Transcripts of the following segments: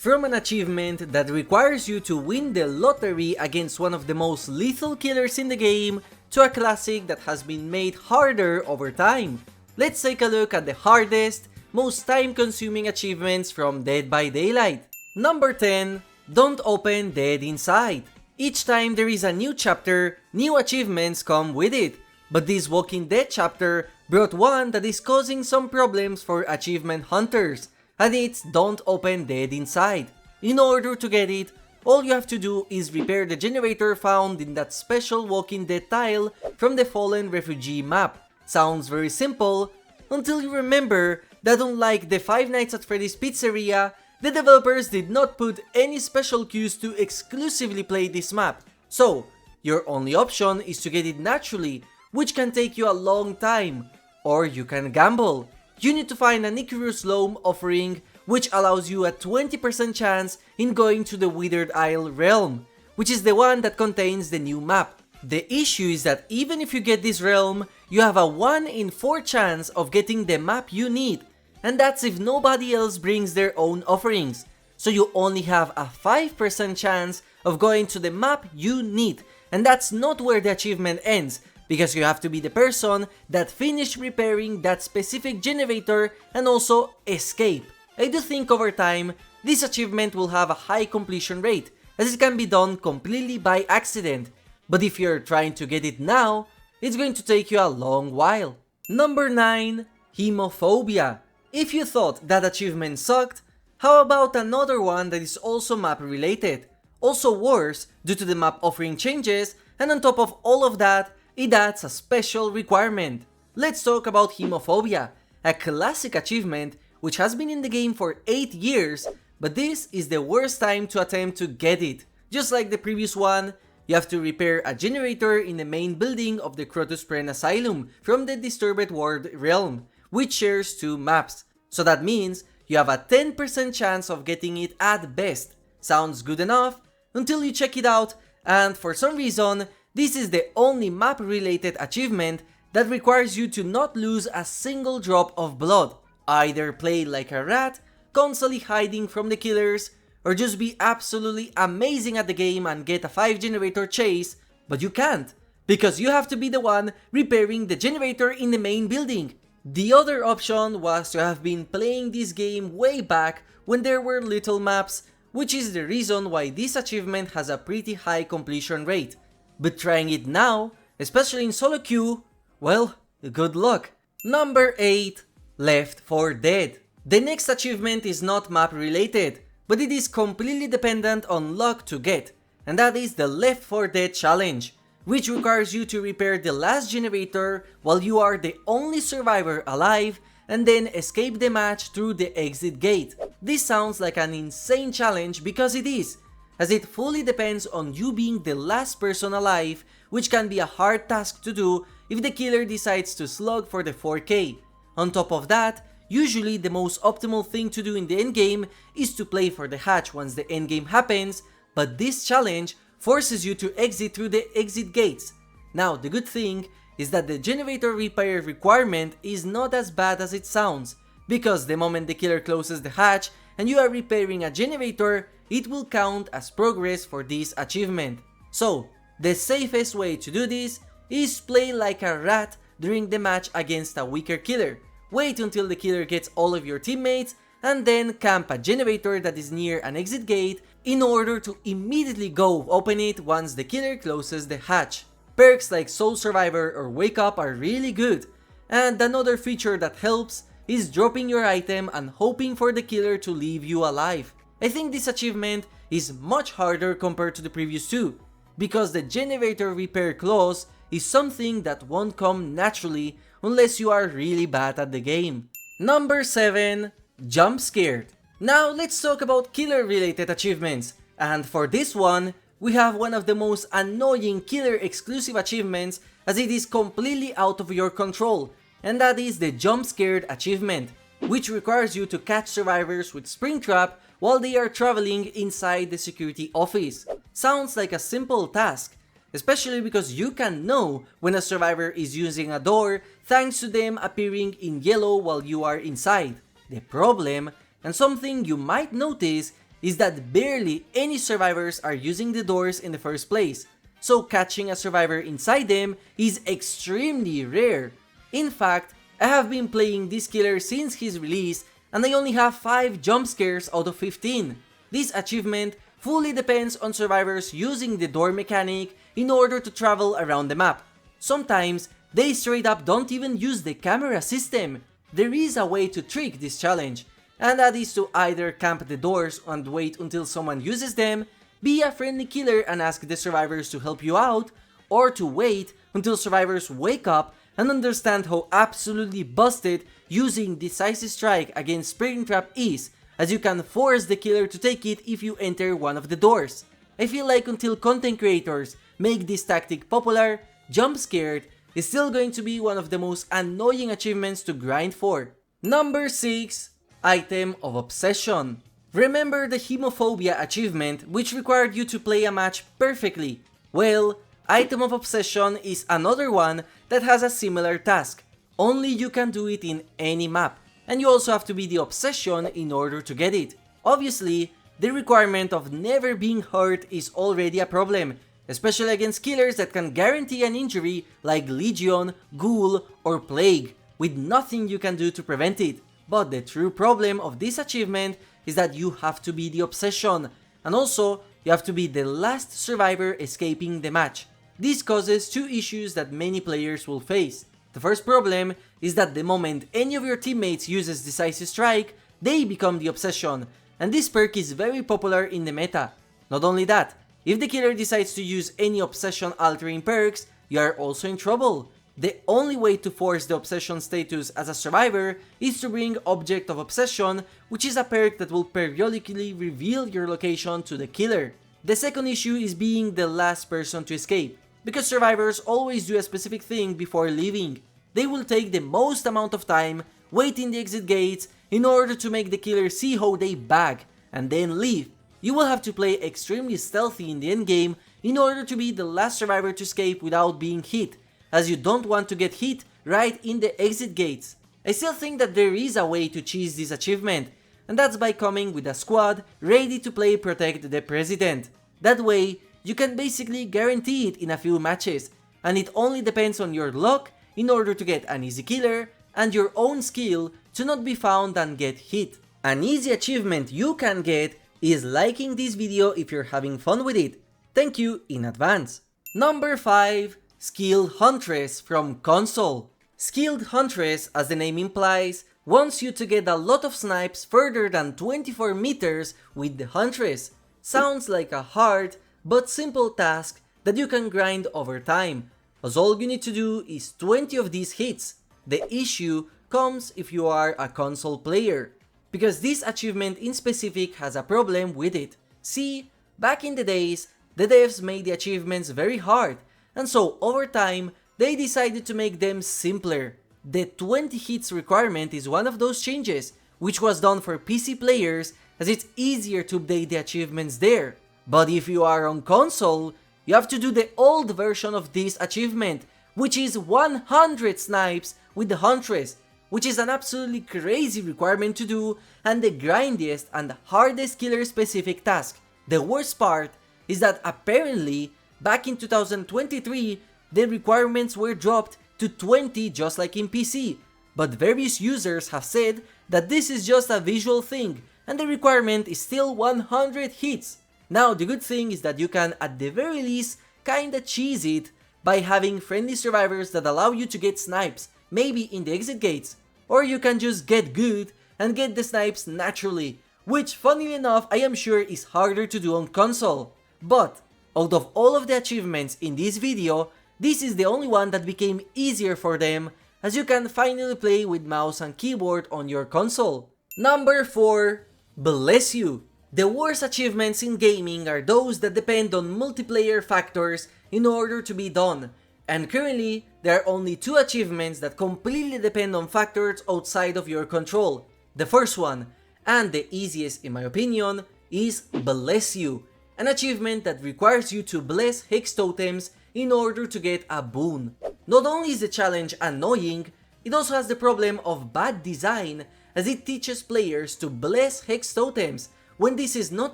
From an achievement that requires you to win the lottery against one of the most lethal killers in the game, to a classic that has been made harder over time. Let's take a look at the hardest, most time-consuming achievements from Dead by Daylight. Number 10. Don't open Dead Inside. Each time there is a new chapter, new achievements come with it. But this Walking Dead chapter brought one that is causing some problems for achievement hunters, and it's Don't Open Dead Inside. In order to get it, all you have to do is repair the generator found in that special Walking Dead tile from the Fallen Refugee map. Sounds very simple, until you remember that unlike the Five Nights at Freddy's Pizzeria, the developers did not put any special queues to exclusively play this map. So, your only option is to get it naturally, which can take you a long time, or you can gamble. You need to find an Icarus Loam offering, which allows you a 20% chance in going to the Withered Isle realm, which is the one that contains the new map. The issue is that even if you get this realm, you have a 1 in 4 chance of getting the map you need, and that's if nobody else brings their own offerings. So you only have a 5% chance of going to the map you need, and that's not where the achievement ends, because you have to be the person that finished repairing that specific generator and also escape. I do think over time, this achievement will have a high completion rate, as it can be done completely by accident, but if you're trying to get it now, it's going to take you a long while. Number 9. Hemophobia. If you thought that achievement sucked, how about another one that is also map related? Also worse due to the map offering changes, and on top of all of that, it adds a special requirement. Let's talk about Hemophobia, a classic achievement which has been in the game for 8 years, but this is the worst time to attempt to get it. Just like the previous one, you have to repair a generator in the main building of the Crotus Pren Asylum from the Disturbed World realm, which shares 2 maps. So that means you have a 10% chance of getting it at best. Sounds good enough until you check it out, and for some reason, this is the only map related achievement that requires you to not lose a single drop of blood. Either play like a rat, constantly hiding from the killers, or just be absolutely amazing at the game and get a 5 generator chase, but you can't, because you have to be the one repairing the generator in the main building. The other option was to have been playing this game way back when there were little maps, which is the reason why this achievement has a pretty high completion rate. But trying it now, especially in solo queue, well, good luck. Number 8. Left 4 Dead. The next achievement is not map related, but it is completely dependent on luck to get, and that is the Left 4 Dead challenge, which requires you to repair the last generator while you are the only survivor alive and then escape the match through the exit gate. This sounds like an insane challenge because it is, as it fully depends on you being the last person alive, which can be a hard task to do if the killer decides to slug for the 4K. On top of that, usually the most optimal thing to do in the endgame is to play for the hatch once the endgame happens, but this challenge forces you to exit through the exit gates. Now, the good thing is that the generator repair requirement is not as bad as it sounds, because the moment the killer closes the hatch and you are repairing a generator, it will count as progress for this achievement. So, the safest way to do this is play like a rat during the match against a weaker killer. Wait until the killer gets all of your teammates, and then camp a generator that is near an exit gate in order to immediately go open it once the killer closes the hatch. Perks like Soul Survivor or Wake Up are really good, and another feature that helps is dropping your item and hoping for the killer to leave you alive. I think this achievement is much harder compared to the previous two, because the generator repair clause is something that won't come naturally unless you are really bad at the game. Number 7. Jump Scared. Now let's talk about killer related achievements, and for this one, we have one of the most annoying killer exclusive achievements, as it is completely out of your control, and that is the Jump Scared achievement, which requires you to catch survivors with Springtrap while they are traveling inside the security office. Sounds like a simple task, especially because you can know when a survivor is using a door thanks to them appearing in yellow while you are inside. The problem, and something you might notice, is that barely any survivors are using the doors in the first place, so catching a survivor inside them is extremely rare. In fact, I have been playing this killer since his release and I only have 5 jump scares out of 15. This achievement fully depends on survivors using the door mechanic in order to travel around the map. Sometimes they straight up don't even use the camera system. There is a way to trick this challenge, and that is to either camp the doors and wait until someone uses them, be a friendly killer and ask the survivors to help you out, or to wait until survivors wake up and understand how absolutely busted using Decisive Strike against Springtrap is, as you can force the killer to take it if you enter one of the doors. I feel like until content creators make this tactic popular, Jump Scared is still going to be one of the most annoying achievements to grind for. Number 6. Item of Obsession. Remember the Hemophobia achievement which required you to play a match perfectly? Well, Item of Obsession is another one that has a similar task. Only you can do it in any map, and you also have to be the Obsession in order to get it. Obviously, the requirement of never being hurt is already a problem, especially against killers that can guarantee an injury like Legion, Ghoul, or Plague, with nothing you can do to prevent it. But the true problem of this achievement is that you have to be the Obsession, and also you have to be the last survivor escaping the match. This causes 2 issues that many players will face. The first problem is that the moment any of your teammates uses Decisive Strike, they become the Obsession, and this perk is very popular in the meta. Not only that, if the killer decides to use any obsession altering perks, you are also in trouble. The only way to force the obsession status as a survivor is to bring Object of Obsession, which is a perk that will periodically reveal your location to the killer. The second issue is being the last person to escape, because survivors always do a specific thing before leaving. They will take the most amount of time, wait in the exit gates, in order to make the killer see how they bag, and then leave. You will have to play extremely stealthy in the endgame in order to be the last survivor to escape without being hit, as you don't want to get hit right in the exit gates. I still think that there is a way to cheese this achievement, and that's by coming with a squad ready to play Protect the President. That way, you can basically guarantee it in a few matches, and it only depends on your luck in order to get an easy killer and your own skill to not be found and get hit. An easy achievement you can get is liking this video if you're having fun with it. Thank you in advance. Number 5. Skilled Huntress from console. Skilled Huntress, as the name implies, wants you to get a lot of snipes further than 24 meters with the Huntress. Sounds like a hard but simple task that you can grind over time, as all you need to do is 20 of these hits. The issue comes if you are a console player, because this achievement in specific has a problem with it. See, back in the days, the devs made the achievements very hard, and so over time, they decided to make them simpler. The 20 hits requirement is one of those changes, which was done for PC players as it's easier to update the achievements there. But if you are on console, you have to do the old version of this achievement, which is 100 snipes with the Huntress, which is an absolutely crazy requirement to do and the grindiest and hardest killer specific task. The worst part is that apparently back in 2023 the requirements were dropped to 20 just like in PC, but various users have said that this is just a visual thing and the requirement is still 100 hits. Now the good thing is that you can at the very least kinda cheese it by having friendly survivors that allow you to get snipes, maybe in the exit gates, or you can just get good and get the snipes naturally, which funnily enough I am sure is harder to do on console. But out of all of the achievements in this video, this is the only one that became easier for them, as you can finally play with mouse and keyboard on your console. Number 4. Bless You. The worst achievements in gaming are those that depend on multiplayer factors in order to be done, and currently there are only 2 achievements that completely depend on factors outside of your control. The first one, and the easiest in my opinion, is Bless You, an achievement that requires you to bless Hex Totems in order to get a boon. Not only is the challenge annoying, it also has the problem of bad design, as it teaches players to bless Hex Totems, when this is not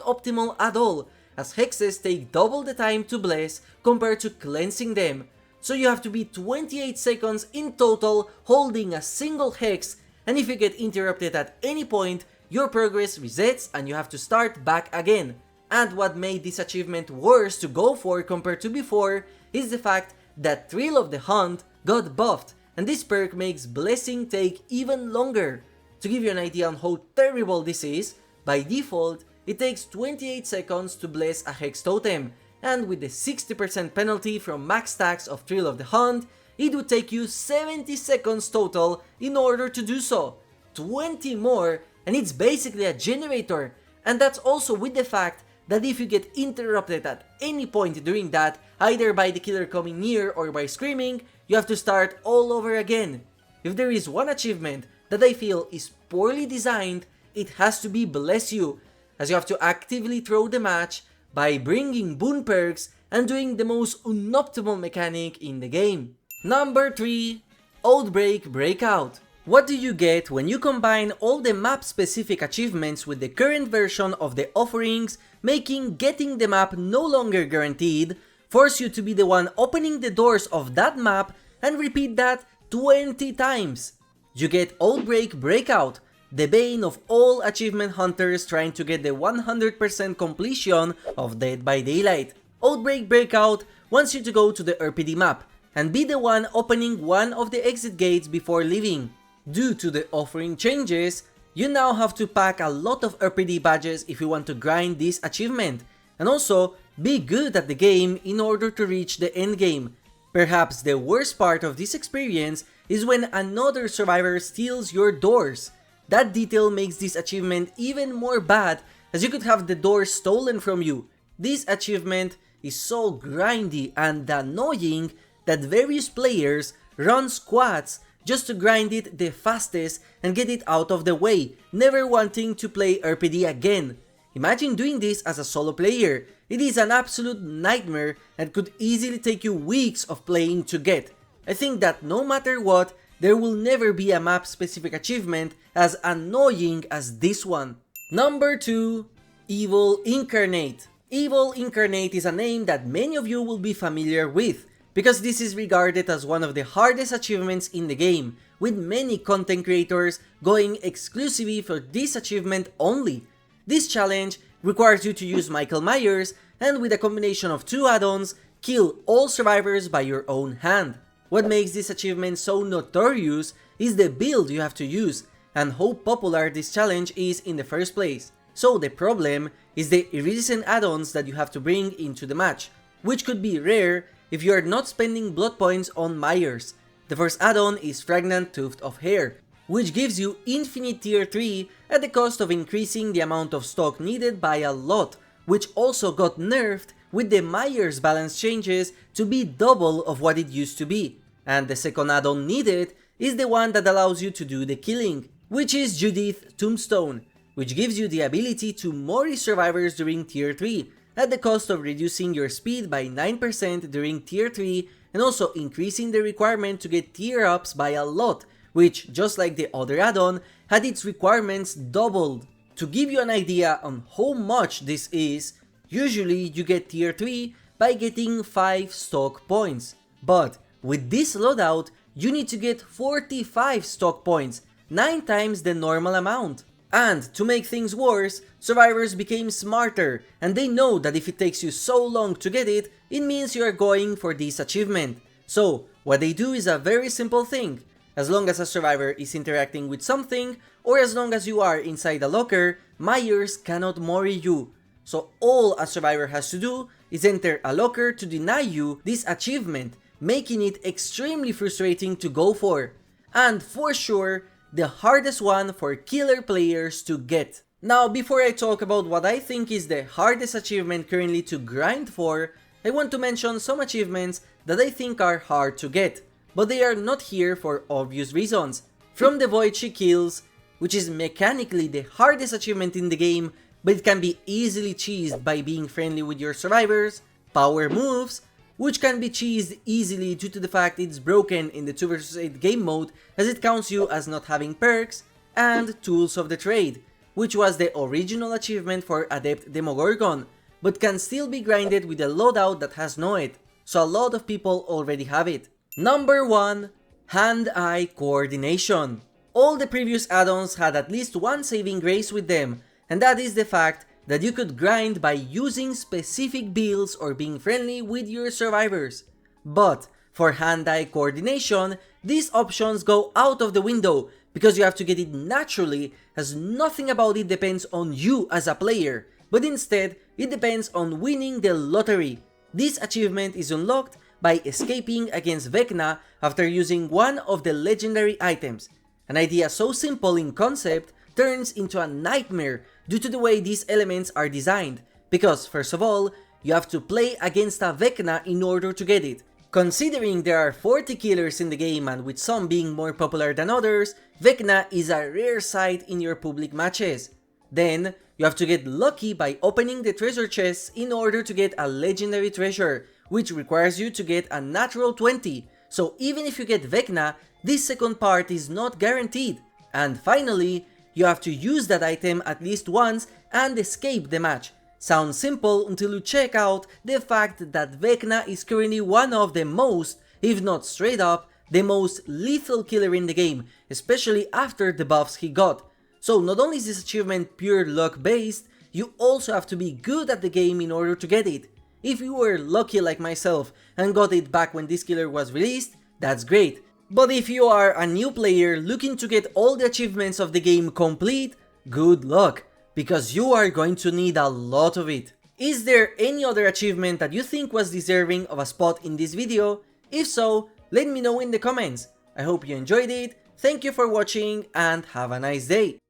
optimal at all, as hexes take double the time to bless compared to cleansing them. So you have to be 28 seconds in total holding a single hex, and if you get interrupted at any point, your progress resets and you have to start back again. And what made this achievement worse to go for compared to before is the fact that Thrill of the Hunt got buffed, and this perk makes blessing take even longer. To give you an idea on how terrible this is, by default, it takes 28 seconds to bless a hex totem, and with the 60% penalty from max stacks of Thrill of the Hunt, it would take you 70 seconds total in order to do so. 20 more, and it's basically a generator, and that's also with the fact that if you get interrupted at any point during that, either by the killer coming near or by screaming, you have to start all over again. If there is one achievement that I feel is poorly designed, it has to be Bless You, as you have to actively throw the match by bringing boon perks and doing the most unoptimal mechanic in the game. Number 3. Outbreak Breakout. What do you get when you combine all the map specific achievements with the current version of the offerings, making getting the map no longer guaranteed, force you to be the one opening the doors of that map and repeat that 20 times? You get Outbreak Breakout, the bane of all achievement hunters trying to get the 100% completion of Dead by Daylight. Outbreak Breakout wants you to go to the RPD map and be the one opening one of the exit gates before leaving. Due to the offering changes, you now have to pack a lot of RPD badges if you want to grind this achievement, and also be good at the game in order to reach the end game. Perhaps the worst part of this experience is when another survivor steals your doors. That detail makes this achievement even more bad, as you could have the doors stolen from you. This achievement is so grindy and annoying that various players run squads just to grind it the fastest and get it out of the way, never wanting to play RPD again. Imagine doing this as a solo player. It is an absolute nightmare and could easily take you weeks of playing to get. I think that no matter what, there will never be a map specific achievement as annoying as this one. Number 2. Evil Incarnate. Evil Incarnate is a name that many of you will be familiar with, because this is regarded as one of the hardest achievements in the game, with many content creators going exclusively for this achievement only. This challenge requires you to use Michael Myers and, with a combination of 2 add-ons, kill all survivors by your own hand. What makes this achievement so notorious is the build you have to use and how popular this challenge is in the first place. So the problem is the iridescent add-ons that you have to bring into the match, which could be rare if you are not spending blood points on Myers. The first add-on is Fragrant Tuft of Hair, which gives you infinite tier 3 at the cost of increasing the amount of stock needed by a lot, which also got nerfed with the Myers balance changes to be double of what it used to be. And the second add-on needed is the one that allows you to do the killing, which is Judith Tombstone, which gives you the ability to Mori survivors during tier 3 at the cost of reducing your speed by 9% during tier 3 and also increasing the requirement to get tier ups by a lot, which, just like the other add-on, had its requirements doubled. To give you an idea on how much this is, usually you get tier 3 by getting 5 stock points, but with this loadout, you need to get 45 stock points, 9 times the normal amount. And to make things worse, survivors became smarter, and they know that if it takes you so long to get it, it means you are going for this achievement. So what they do is a very simple thing. As long as a survivor is interacting with something, or as long as you are inside a locker, Myers cannot Mori you. So all a survivor has to do is enter a locker to deny you this achievement, making it extremely frustrating to go for. And for sure, the hardest one for killer players to get. Now, before I talk about what I think is the hardest achievement currently to grind for, I want to mention some achievements that I think are hard to get, but they are not here for obvious reasons. From the Void She Kills, which is mechanically the hardest achievement in the game, but it can be easily cheesed by being friendly with your survivors. Power Moves, which can be cheesed easily due to the fact it's broken in the 2 vs 8 game mode as it counts you as not having perks. And Tools of the Trade, which was the original achievement for Adept Demogorgon, but can still be grinded with a loadout that has no it, so a lot of people already have it. Number 1. Hand-eye coordination. All the previous add-ons had at least one saving grace with them, and that is the fact that you could grind by using specific builds or being friendly with your survivors. But for hand-eye coordination, these options go out of the window because you have to get it naturally, as nothing about it depends on you as a player, but instead it depends on winning the lottery. This achievement is unlocked by escaping against Vecna after using one of the legendary items. An idea so simple in concept turns into a nightmare due to the way these elements are designed, because first of all, you have to play against a Vecna in order to get it. Considering there are 40 killers in the game and with some being more popular than others, Vecna is a rare sight in your public matches. Then, you have to get lucky by opening the treasure chests in order to get a legendary treasure, which requires you to get a natural 20, so even if you get Vecna, this second part is not guaranteed. And finally, you have to use that item at least once and escape the match. Sounds simple until you check out the fact that Vecna is currently one of the most, if not straight up, the most lethal killer in the game, especially after the buffs he got. So not only is this achievement pure luck based, you also have to be good at the game in order to get it. If you were lucky like myself and got it back when this killer was released, that's great. But if you are a new player looking to get all the achievements of the game complete, good luck, because you are going to need a lot of it. Is there any other achievement that you think was deserving of a spot in this video? If so, let me know in the comments. I hope you enjoyed it, thank you for watching and have a nice day.